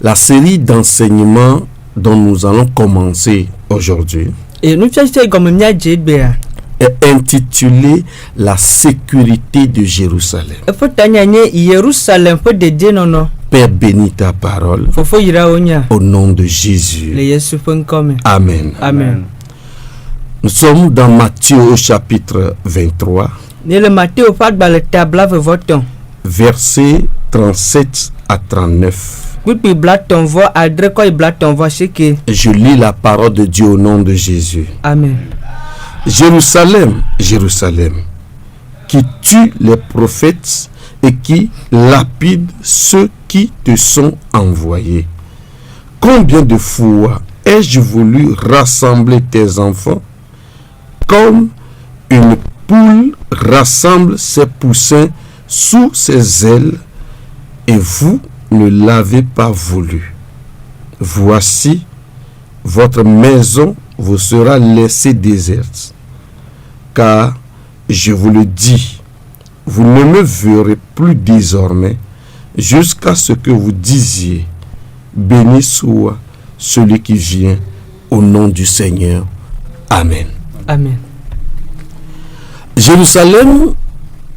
La série d'enseignements dont nous allons commencer aujourd'hui est intitulée La sécurité de Jérusalem. Père, bénis ta parole au nom de Jésus. Amen. Amen. Nous sommes dans Matthieu au chapitre 23, versets 37 à 39. Je lis la parole de Dieu au nom de Jésus. Amen. Jérusalem, Jérusalem, qui tue les prophètes et qui lapide ceux qui te sont envoyés. Combien de fois ai-je voulu rassembler tes enfants comme une poule rassemble ses poussins sous ses ailes, et vous ne l'avez pas voulu. Voici, votre maison vous sera laissée déserte, car je vous le dis, vous ne me verrez plus désormais jusqu'à ce que vous disiez, béni soit celui qui vient au nom du Seigneur. Amen. Amen. Jérusalem,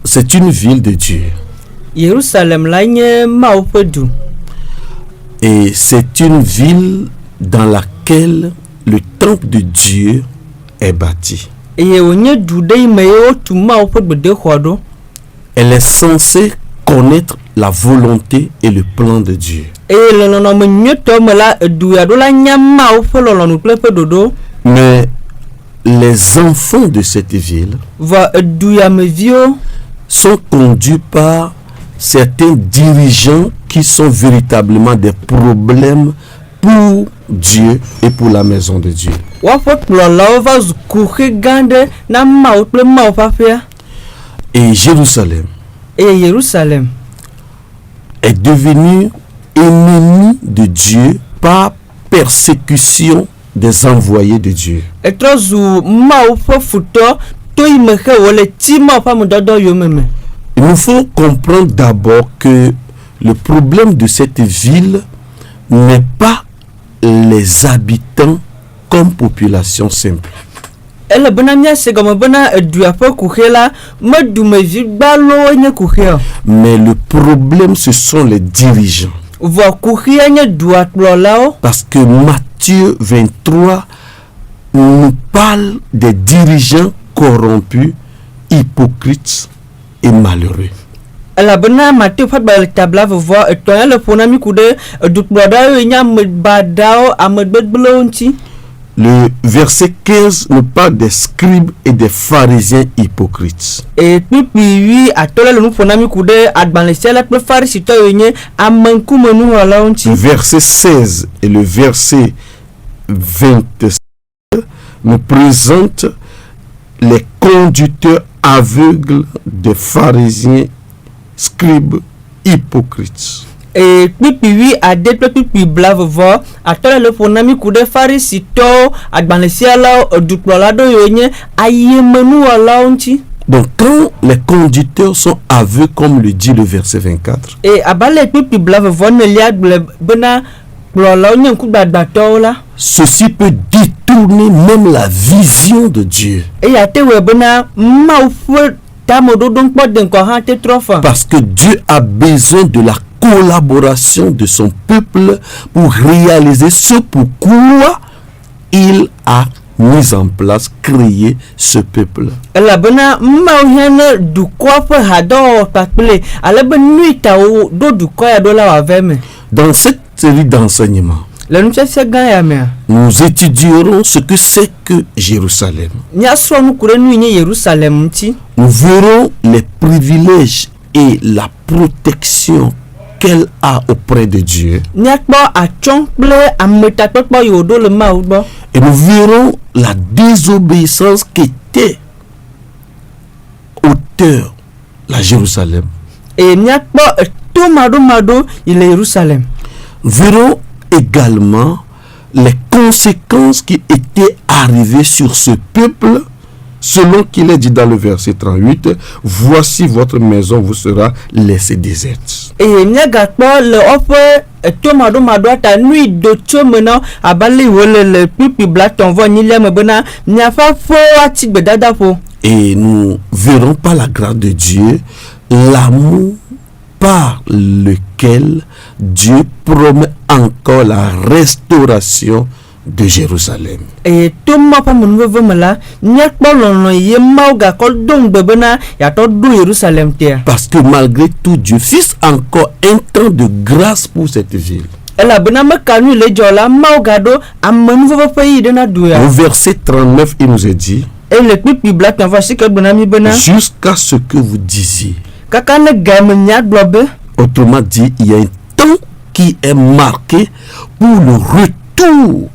c'est une ville de Dieu. Et c'est une ville dans laquelle le temple de Dieu est bâti. Elle est censée connaître la volonté et le plan de Dieu. Mais les enfants de cette ville sont conduits par certains dirigeants qui sont véritablement des problèmes pour Dieu et pour la maison de Dieu. Et Jérusalem est devenu ennemi de Dieu par persécution des envoyés de Dieu. Il nous faut comprendre d'abord que le problème de cette ville n'est pas les habitants comme population simple. Mais le problème, ce sont les dirigeants. Parce que Matthieu 23 nous parle des dirigeants corrompus, hypocrites et malheureux. Le verset 15 nous parle des scribes et des pharisiens hypocrites. Le verset 16 et le verset 27 nous présentent les conducteurs aveugles des pharisiens, scribes, hypocrites. Le Donc quand les conducteurs sont aveugles, comme le dit le verset 24, ceci peut détourner même la vision de Dieu. Parce que Dieu a besoin de la collaboration de son peuple pour réaliser ce pourquoi il a mis en place, créé ce peuple. Dans cette série d'enseignements, nous étudierons ce que c'est que Jérusalem. Nous verrons les privilèges et la protection qu'elle a auprès de Dieu. Et nous verrons la désobéissance qu'était auteur la Jérusalem. Nous verrons également les conséquences qui étaient arrivées sur ce peuple, selon qu'il est dit dans le verset 38, voici votre maison vous sera laissée déserte. Et mia gakpo le ofe tomado madwata nui do chomena abali wole le pipi blaton vo nyile mebena mia fa fo ati bedada fo. Et nous verrons par la grâce de Dieu l'amour par lequel Dieu promet encore la restauration de Jérusalem. Et tout ma pa mon veut me la nyak bolon ye mauga kol dong bebena ya to do Jérusalem terre. Parce que malgré tout, Dieu fixe encore un temps de grâce pour cette ville. Ela bena me kanu le jola mauga do amman veut pays de na douya. Au verset 39, il nous est dit, Et le pipi black en voici que bena mi bena jusqu'à ce que vous disiez. kaka ne game nyak globe. Autrement dit, il y a un temps qui est marqué pour le retour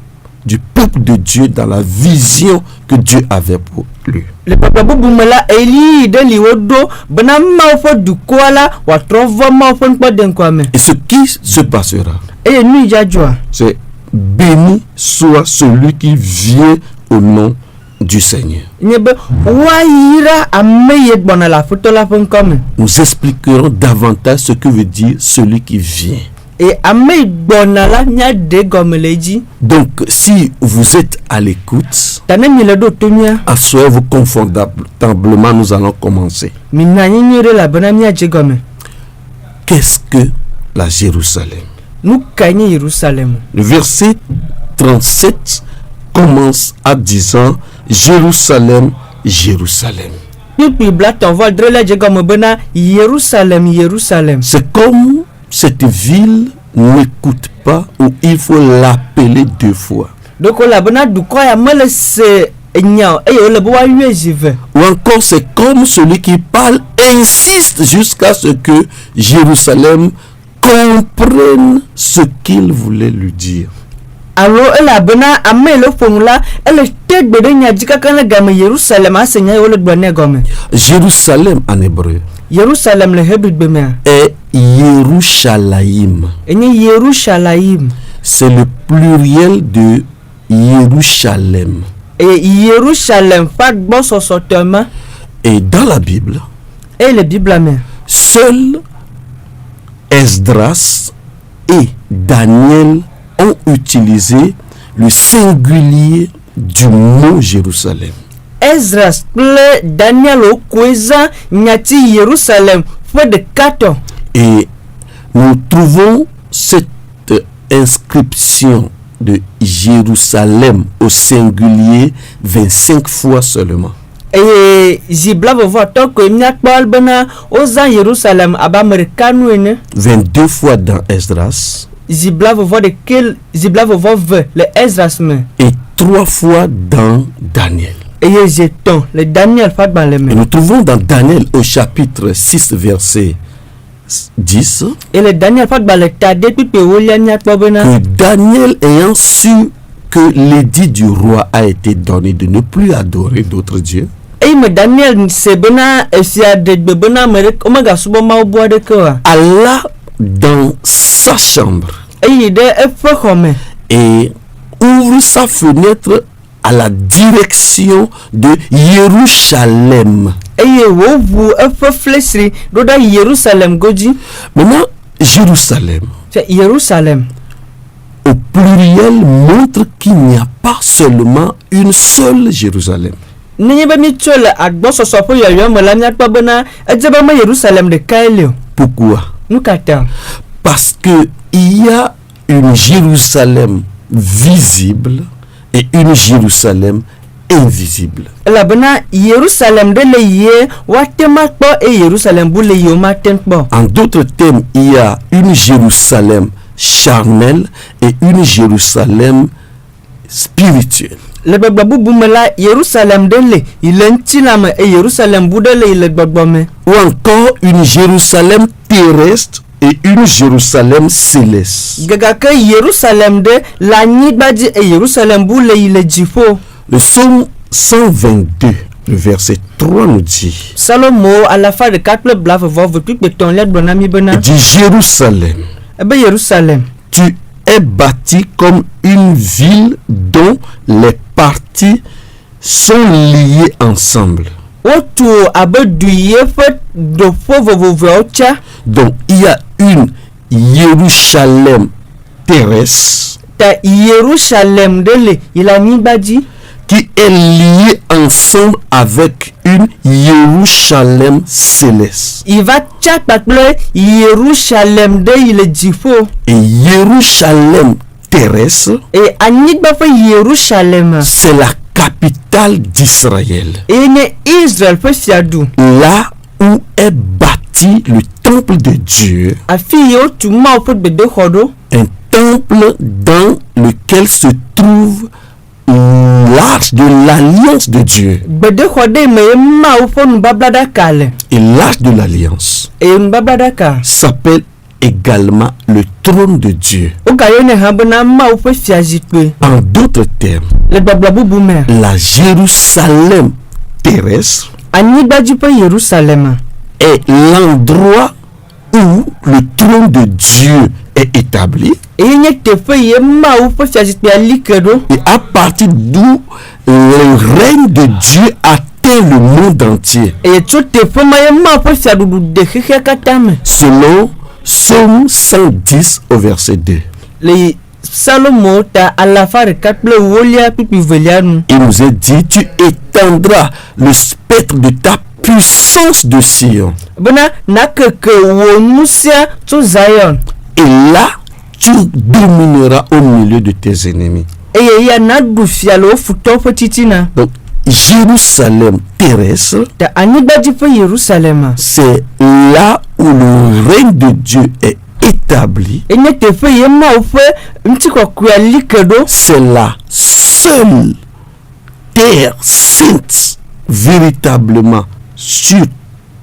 du peuple de Dieu dans la vision que Dieu avait pour lui. Le papa bubu mela eli de liwodo bena maufo du koala wa trovo maufo nkwa denkwame. Et ce qui se passera, Et nous jajwa. c'est béni soit celui qui vient au nom du Seigneur. Nyebe wa yira ameye bona la photo la fon comme. Nous expliquerons davantage ce que veut dire celui qui vient. Et ameye bona la nya de gomeleji. Donc, si vous êtes à l'écoute, Tane mi le do tomia. asseyez-vous confortablement, nous allons commencer. Mina nyire la bona mi ajegome. Qu'est-ce que la Jérusalem? Nous kanye Jérusalem. Le verset 37 commence en disant Jérusalem, Jérusalem. Pipi black on voit drele jegome bena Jérusalem Jérusalem. C'est comme cette ville n'écoute pas ou il faut l'appeler deux fois. Donc la bona du koya mele se nya e le bo wa yuejive. Ou encore c'est comme celui qui parle insiste jusqu'à ce que Jérusalem comprenne ce qu'il voulait lui dire. Alo ela bena amelo formula ele tegbe de nya jika kana game Jérusalem asenya e le gbone gome. Jérusalem en hébreu Jérusalem le hebrew bemea. est Yerushalayim. Enye Yerushalayim. C'est le pluriel de Yerushalem. Et Jérusalem fat bon sosotema Et dans la Bible, et le Bible amè. seuls Esdras et Daniel ont utilisé le singulier du mot Jérusalem. Ezra ple Daniel o kweza nyati Jérusalem fait de 4. Et nous trouvons cette inscription de Jérusalem au singulier 25 fois seulement. Et zibla vovo to ko nyak bal bena oza Jérusalem abamerikanu ene 22 fois dans Esdras zibla vovo de quel zibla vovo ve le Ezra me et 3 fois dans Daniel. et jeton le Daniel fat ban le Et me. nous trouvons dans Daniel au chapitre 6 verset 10 Et le Daniel fat ban le tade pipe wolia nyak bena que Daniel ayant su que l'édit du roi a été donné de ne plus adorer d'autres dieux, et me Daniel se bena esia de bena merek omega subo ma bo de kwa alla dans sa chambre et de efохome et ouvre sa fenêtre à la direction de Jérusalem. et wovu efoflesri do da Jérusalem goji. Maintenant, Jérusalem C'est Jérusalem. au pluriel montre qu'il n'y a pas seulement une seule Jérusalem. Nyebe mi tole agbo soso po yoyo mo la nya pa bena ejeba ma Jérusalem de kailio. Pourquoi? Nous kata. Parce que il y a une Jérusalem visible et une Jérusalem invisible. La bena Jérusalem de le ye watema po et Jérusalem bu le yo maten po. En d'autres termes, il y a une Jérusalem charnelle et une Jérusalem spirituelle. Le babu bumela Jérusalem de le il entinama et Jérusalem bu de le il gbogbome. Ou encore une Jérusalem terrestre et une Jérusalem céleste. Gaga ke Jérusalem de la nyibaji et Jérusalem bu le il jifo. Le psaume 122, le verset 3 nous dit, Salomo à la fin de 4 blave vove tout beton let bonami bena. il dit Jérusalem, Ebe Jérusalem. tu es bâti comme une ville dont les parties sont liées ensemble. Otu abeduye fait de vovovovocha. Donc, il y a une Jérusalem terrestre Ta Jérusalem dele il a nibadi qui est liée ensemble avec une Jérusalem céleste. il va tchapakle Jérusalem de il est difo Et Jérusalem terrestre, et anigba fa Jérusalem c'est la capitale d'Israël. et ne Israël fa fiadu Là où est bâti le temple de Dieu, afi otu ma ofot bede khodo un temple dans lequel se trouve l'arche de l'alliance de Dieu. bede khode me ma ofon bablada kale Et l'arche de l'alliance e bablada ka s'appelle également le trône de Dieu. o gayone habana ma ofo fiazitwe En d'autres termes, le bablabu bumer la Jérusalem terrestre anigbaji pa Jérusalem est l'endroit où le trône de Dieu est établi et ne te fe ye ma ofo fiazitwe alikedo et à partir d'où le règne de Dieu atteint le monde entier. et tu te fe ma ye ma ofo fiadu de khekhe katame Selon Psaume 110 au verset 2. le Salomo ta alafare kaple wolia pipi velianu Il nous est dit, tu étendras le spectre de ta puissance de Sion. bana nakeke wonusia to Zion Et là, tu domineras au milieu de tes ennemis. et ya na du fialo futo fotitina Donc, Jérusalem terrestre, ta anigbaji fa Jérusalem c'est là où le règne de Dieu est établi. et ne te fe ye ma ofo ntiko kwa likedo C'est la seule terre sainte véritablement sur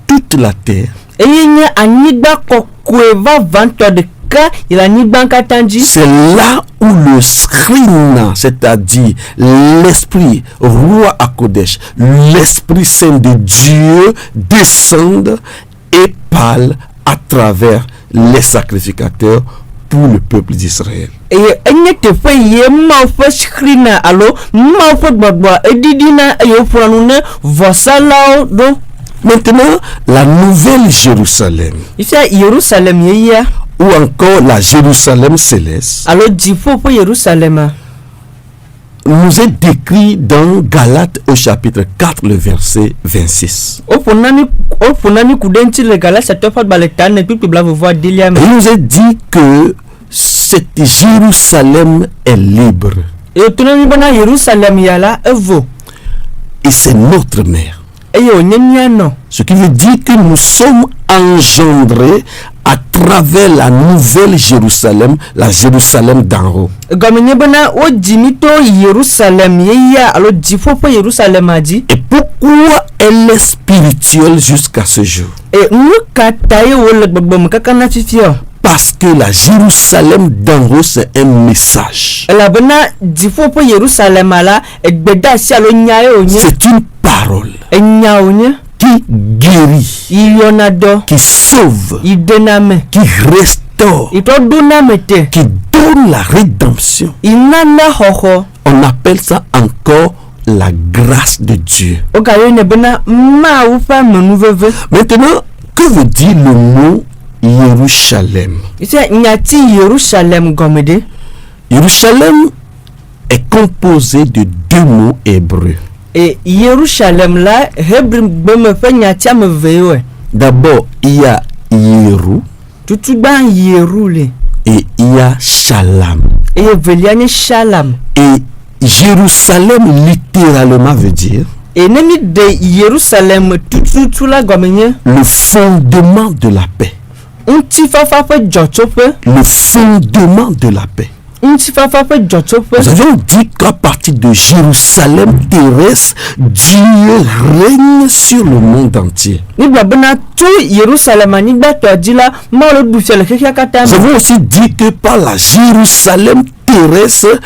toute la terre. et nya anigba kokwe va vanto de ka ila nigba katanji C'est là où le Shrina, c'est-à-dire l'esprit roi à Kodesh, l'esprit saint de Dieu descend et parle à travers les sacrificateurs pour le peuple d'Israël. et ne te fe ye ma ofo screen alo ma ofo gbagba edidina yo furanune vosalao do Maintenant, la nouvelle Jérusalem, isa Jérusalem ye ya ou encore la Jérusalem céleste, alo difo po Jérusalem nous est décrit dans Galates au chapitre 4, le verset 26. o funani kudenti le gala sa tofa baletane pipi blavo voir diliam Et il nous est dit que cette Jérusalem est libre. e tunani bana Jérusalem yala evo Et c'est notre mère. e yo nyanyano Ce qui veut dire que nous sommes engendrés à travers la nouvelle Jérusalem, la Jérusalem d'en haut. gamenye bana o jimito Jérusalem ye ya alo difo po Jérusalem aji Et pourquoi elle est spirituelle jusqu'à ce jour? e nuka taye wole gbogbo kakana fifio Parce que la Jérusalem d'en haut, c'est un message. la bana difo po Jérusalem ala egbeda si alo nyae onye C'est une parole enya onye qui guérit, iyonado qui sauve, idename qui restaure, ito dunamete qui donne la rédemption. inana hoho On appelle ça encore la grâce de Dieu. o gayone bana ma ufa menuveve Maintenant, que veut dire le mot Jérusalem? ise nyati Jérusalem gomede Jérusalem est composé de deux mots hébreux. et Jérusalem la hebrim beme fe nyati amevewe D'abord, il y a Yérou tutu ban Yerule et il y a Shalom. et veliane Shalom Et Jérusalem littéralement veut dire et nemi de Jérusalem tutu la gomenye le fondement de la paix. unti fafa fe jotope Le fondement de la paix. unti fafa fe jotope Nous avions dit qu'à partir de Jérusalem terrestre, Dieu règne sur le monde entier. ni babana tu Jérusalem ni gbato adila ma lo du fiele keke kata Nous avons aussi dit que par la Jérusalem terrestre,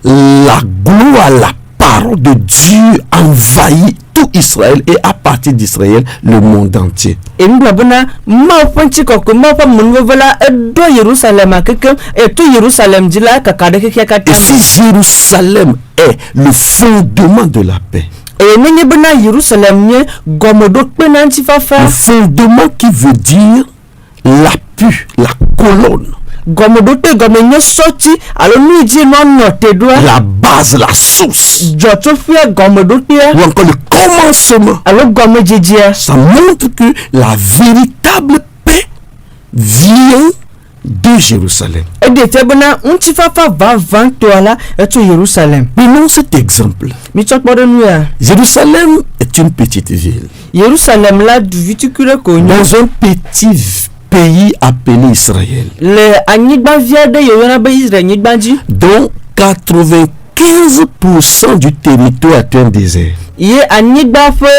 la gloire, la parole de Dieu envahit tout Israël et à partir d'Israël, le monde entier. et ni babana ma fonti ko ma fa munvela do Jérusalem keke et tu Jérusalem dila kakade keke kata Et si Jérusalem est le fondement de la paix, e menye bena Jerusalem nye gomodo pena nti fafa. Le fondement qui veut dire l'appui, la colonne. Gomodo te gomenye soti alo nu di non note doa. La base, la source. Joto fia gomodo te. Ou encore le commencement. Alo gomo jejia. Ça montre que la véritable paix vient de Jérusalem. E de te bena nti fafa va vanto ala eto Jerusalem. Prenons cet exemple. Mi chokbodo nu ya. Jérusalem est une petite ville. Jerusalem la du viticule konyo. Dans un petit pays appelé Israël. Le anyigba via de yona ba Israël nyigbaji. Dont 95% du territoire est un désert. Ye anyigba fe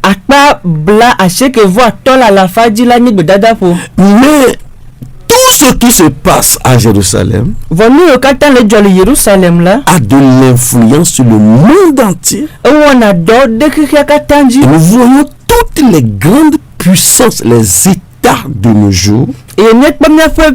akpa bla acheke vo atola la faji la nyigbe dada fo. Mais tout ce qui se passe à Jérusalem Vonu yo katan le joli Jerusalem la. a de l'influence sur le monde entier. E wona do de kika katanji. Et nous voyons toutes les grandes puissances, les États de nos jours E net pa mia fe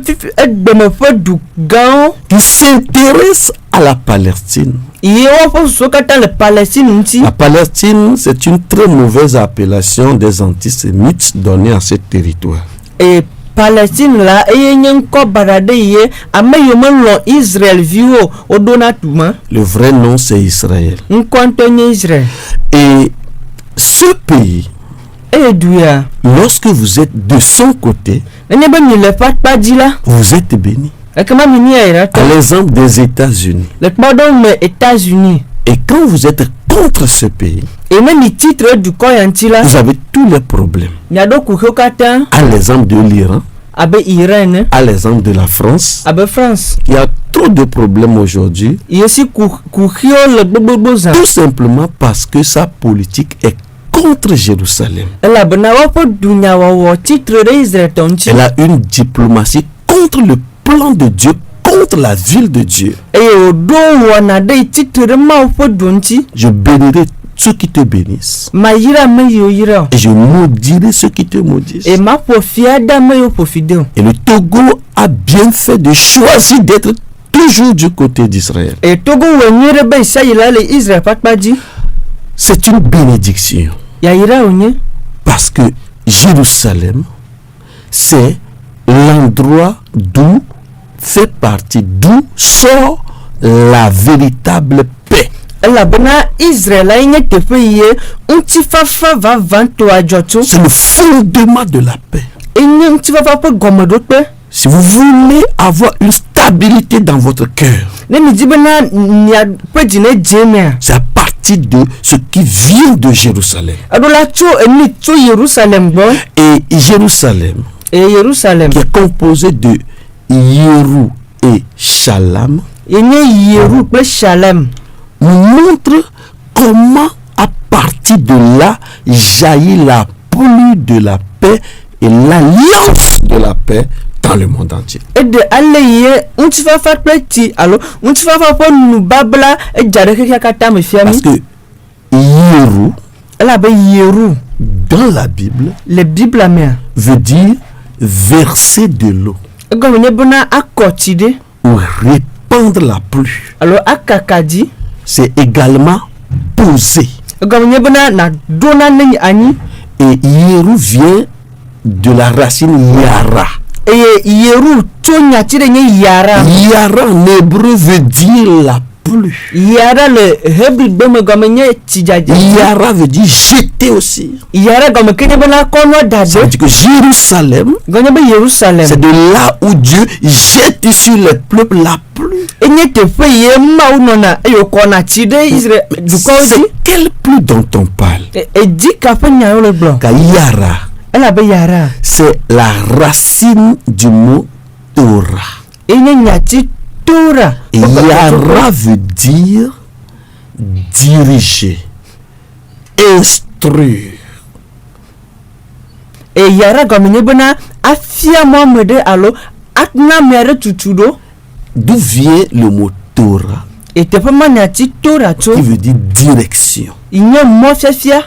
de me fe du gan. qui s'intéressent à la Palestine. Ye wo fo so katan le Palestine nti. La Palestine, c'est une très mauvaise appellation des antisémites donnée à ce territoire. E Palestine la e nyen ko barade ye ame yo lo Israel viwo o donatuma. Le vrai nom, c'est Israël. Nkonto nye Israel. Et ce pays, E duya. lorsque vous êtes de son côté, Ene ba mi le pat pa di la. vous êtes béni. E kama mi ni era to. À l'exemple des États-Unis. Le pardon me États-Unis. Et quand vous êtes contre ce pays, Et même le titre du koyanti la. vous avez tous les problèmes. Nyado kukokata À l'exemple de l'Iran, abe Iran, à l'exemple de la France, abe France. il y a trop de problèmes aujourd'hui, Yesi kukio le boboboza. tout simplement parce que sa politique est contre Jérusalem. La bana wapo dunya wawo titre de Israël tonchi. Elle a une diplomatie contre le plan de Dieu, contre la ville de Dieu. Et au do wana de titre de ma wapo dunchi. Je bénirai ceux qui te bénissent Ma yira me yo yira. et je maudirai ceux qui te maudissent. Et ma pofiada me yo pofideo. Et le Togo a bien fait de choisir d'être toujours du côté d'Israël. Et Togo wenyere be sayila le Israël patbaji. C'est une bénédiction Ya yira onye. parce que Jérusalem, c'est l'endroit d'où sort la véritable paix. La bana Israël a une tefe unti fafa va vanto ajoto. C'est le fondement de la paix. Et unti fafa pe gomodo pe. Si vous voulez avoir une stabilité dans votre cœur, Ne mi di bana nya pe dine jemia. c'est à partir de ce qui vient de Jérusalem. Adola cho eni to Jerusalem bo. Et Jérusalem, Et Jerusalem. qui est composé de Yérou et Shalem, Ene Yeru pe Shalem. nous montre comment à partir de là jaillit la pluie de la paix et l'alliance de la paix dans le monde entier. Et de aleye unti fafa pe ti alo unti fafa po nu babla e jare ke kata me fiami. Parce que Yérou, La be Yeru. dans la Bible, Le Bible amia. veut dire verser de l'eau Ego ne bona akotide. ou répandre la pluie. Alo akakadi. C'est également poser. Ego ne bona na dona ne ani. Et Yérou vient de la racine Yara. Et Yeru to nyatire nye yara. Yara en hébreu veut dire la pluie. Yara le hebri beme gomenye tijaje. Yara veut dire jeter aussi. Yara gome kene bona kono Ça dade. veut dire que Jérusalem, Gonye be Jerusalem. c'est de là où Dieu jette sur les peuples la pluie. Enye te fe ye ma unona e yo kona tide Israël du kozi. C'est quelle pluie dont on parle? E di ka fe nya le blanc. Car Yara, Elle be yara. c'est la racine du mot Torah. Enye nyati tora. Et Yara veut dire diriger, instruire. E yara gomenye bona afia Mohamed alo atna mere tutudo. D'où vient le mot Torah, Et te fe ma nyati tora to. qui veut dire direction, Inye mo fia.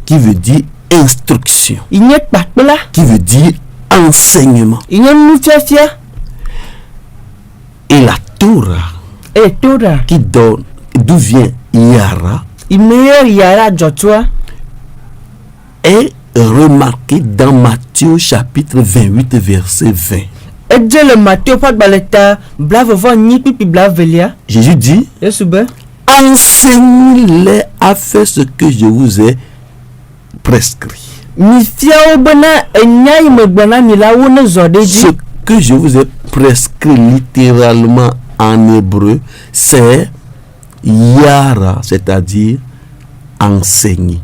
qui veut dire instruction, Inye pakpela. qui veut dire enseignement. Inye nu fia. Et la Torah, E tora. qui donne, d'où vient Yara, Imeilleur yara jotwa. est remarqué dans Matthieu chapitre 28 verset 20. Edje le Matthieu pas baleta blave vo ni pipi blavelia. Jésus dit, Yesube. enseignez-les à faire ce que je vous ai prescrit. Mi fiao bana enyai me bana mi la wona zodeji. Ce que je vous ai prescrit littéralement en hébreu, c'est yara, c'est-à-dire enseigner.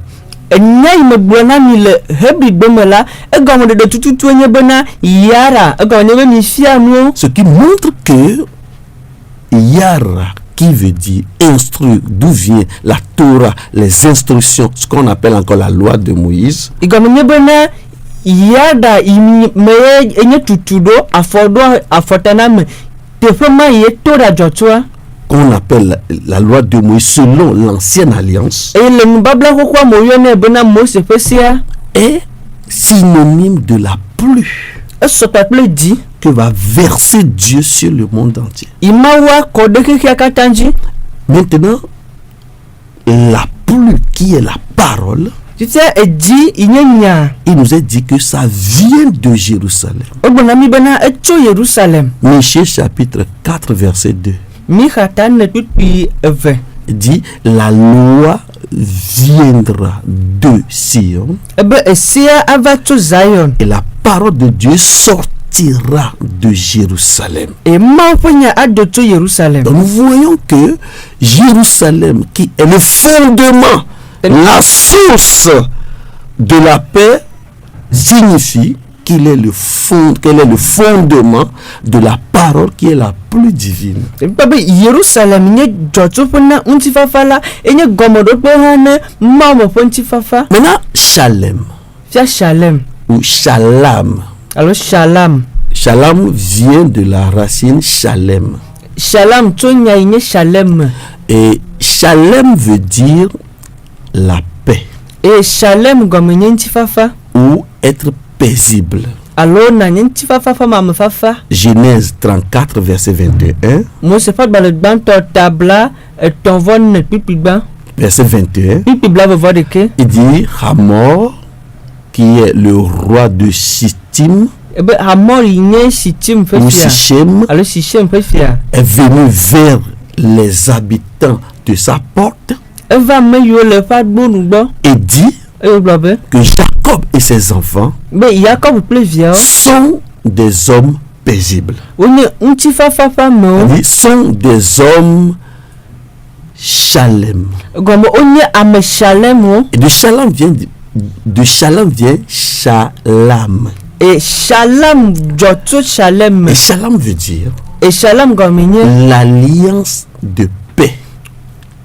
Enyai me bana mi le hebi bemela e gomo de tututu enye bana yara e gomo mi fia no. Ce qui montre que yara, qui veut dire instruire, d'où vient la Torah, les instructions, ce qu'on appelle encore la loi de Moïse. I gomo ne bana yada imi me enye tutudo afodo afotana me tefema ye tora jotwa. Qu'on appelle la loi de Moïse selon l'ancienne alliance, Et le mbabla kokwa moyone bana Mose pesia est synonyme de la pluie e so peuple dit que va verser Dieu sur le monde entier. imawa kodeke katanji. Maintenant, la pluie qui est la parole, Tu sais e dit inyenya il nous est dit que ça vient de Jérusalem. obonami bana echo Jerusalem. Michée chapitre 4 verset 2 Mi khatan ne tout pi 20. dit, la loi viendra de Sion Ebe esia avato Zion. et la parole de Dieu sortira de Jérusalem. E maponya adoto Jerusalem. Donc nous voyons que Jérusalem, qui est le fondement, la source de la paix, signifie qu'elle est le fondement de la parole qui est la plus divine. Babe Jerusalem nye joto pona unti fafala enye gomodo pehane mamo ponti fafa. Maintenant, Shalem Fia Shalem. ou Shalam. Alors Shalom. Shalom vient de la racine Shalem. Shalom tonya inye Shalem. Et Shalem veut dire la paix E Shalem gomenye nti fafa. ou être paisible. Alors na nti fafa fa mama fafa. Genèse 34 verset 21. Mo se pas bale ban to tabla ton von ne pipi ban. Verset 21. Pipi bla vo de ke. Il dit Hamor, qui est le roi de Shittim Ebe Hamor inye Shittim fe ou fia. Sichem, Alors Shichem fe fia. est venu vers les habitants de sa porte Eva me yo le fa bonu bo. et dit E blobe. que Jacob et ses enfants Be Jacob plevia. sont des hommes paisibles. Onye unti fafa fa me. Il dit, sont des hommes Shalem. Gomo onye ame Shalem o. Et de Shalom vient Shalam. E Shalom joto Shalem. Et Shalom veut dire E Shalom gomenye l'alliance de paix.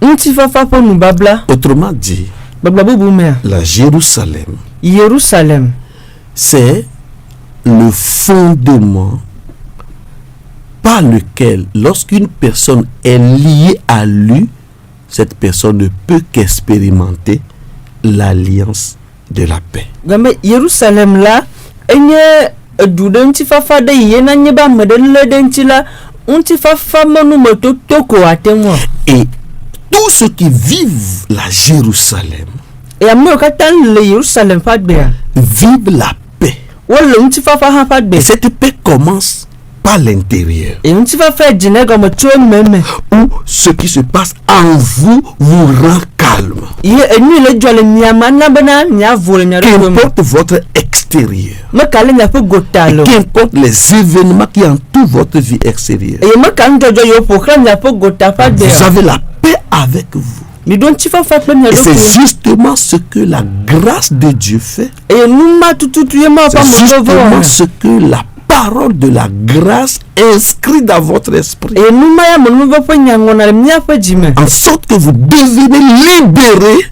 unti fafa po nu babla. Autrement dit, Babla bubu me. la Jérusalem, Jerusalem. c'est le fondement par lequel, lorsqu'une personne est liée à lui, cette personne ne peut qu'expérimenter l'alliance de la paix. Gambe Jerusalem la enye dude unti fafa de yena nyeba medele de unti la unti fafa monu moto toko atenwa. Et tous ceux qui vivent la Jérusalem E amno katan le Jerusalem fadbea. vivent la paix. Wole unti fafa ha fadbe. Et cette paix commence par l'intérieur. E unti fafa jine gomo to meme. Où ce qui se passe en vous vous rend calme. Ye enu le jole nyama na bana nya vole nya do. Qu'importe votre extérieur. Me kale nya po gotalo. Qu'importe les événements qui entourent votre vie extérieure. E me kan jojo yo pokra nya po gota fadbe. Vous avez la paix avec vous. Mi don ti fafa pe nya Et do. c'est justement ce que la grâce de Dieu fait. E numa tututu ye ma pa C'est mo justement vovo. ce que la parole de la grâce inscrit dans votre esprit. E numa ya mo no pa nyangona nya pa jime. En sorte que vous devenez libérés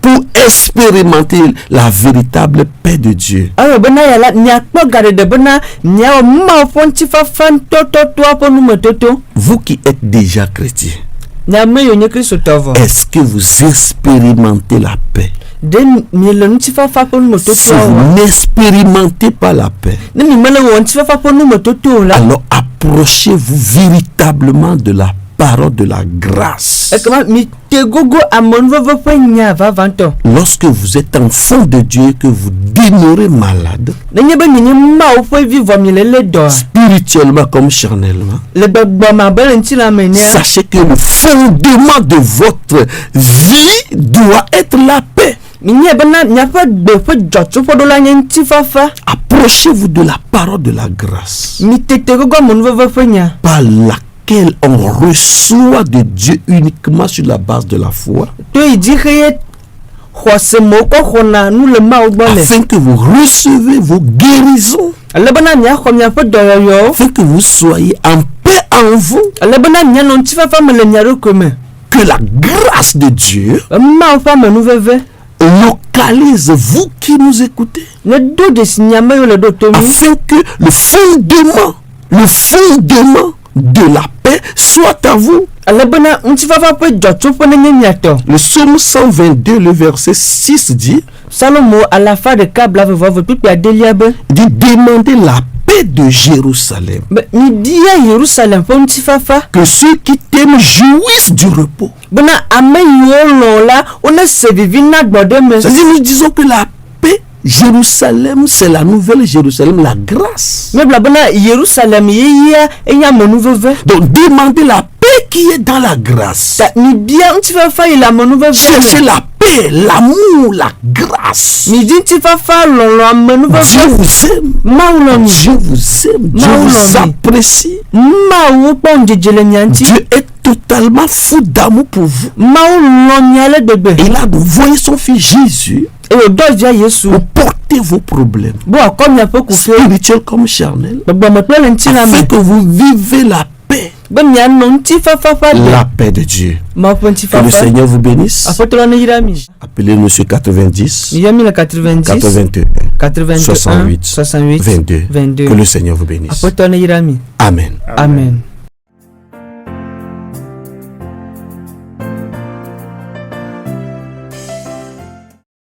pour expérimenter la véritable paix de Dieu. Ayo bana ya la nya po gare de bana nya o ma fonti fa fan toto to apo nume toto. Vous qui êtes déjà chrétien, Na me yo nye Kristo tovo. est-ce que vous expérimentez la paix? De mi le nti fa fa po nume Si toto. vous n'expérimentez pas la paix, Ne mi mele wo nti fa fa po nume toto la. alors approchez-vous véritablement de la parole de la grâce. Lorsque vous êtes enfant de Dieu et que vous demeurez malade, spirituellement comme charnellement, sachez que le fondement de votre vie doit être la paix. Approchez-vous de la parole de la grâce, par laquelle on reçoit de Dieu uniquement sur la base de la foi, afin que vous recevez vos guérisons, afin que vous soyez en paix en vous, que la grâce de Dieu localise vous qui nous écoutez, afin que le fondement de la paix soit à vous. Le psaume 122, le verset 6 dit, dit demandez la paix de Jérusalem, que ceux qui t'aiment jouissent du repos. C'est-à-dire, nous disons que la paix, Jérusalem, c'est la nouvelle Jérusalem, la grâce. Donc demandez la paix qui est dans la grâce. Cherchez la paix, l'amour, la grâce. Dieu vous aime. Dieu vous aime. Dieu vous apprécie. Dieu est totalement fou d'amour pour vous. Il a envoyé son fils Jésus pour porter vos problèmes, spirituels comme charnels, afin que vous vivez la paix. La paix de Dieu. Que le Seigneur vous bénisse. Appelez monsieur 90 81 68 22. Que le Seigneur vous bénisse. Amen. Amen.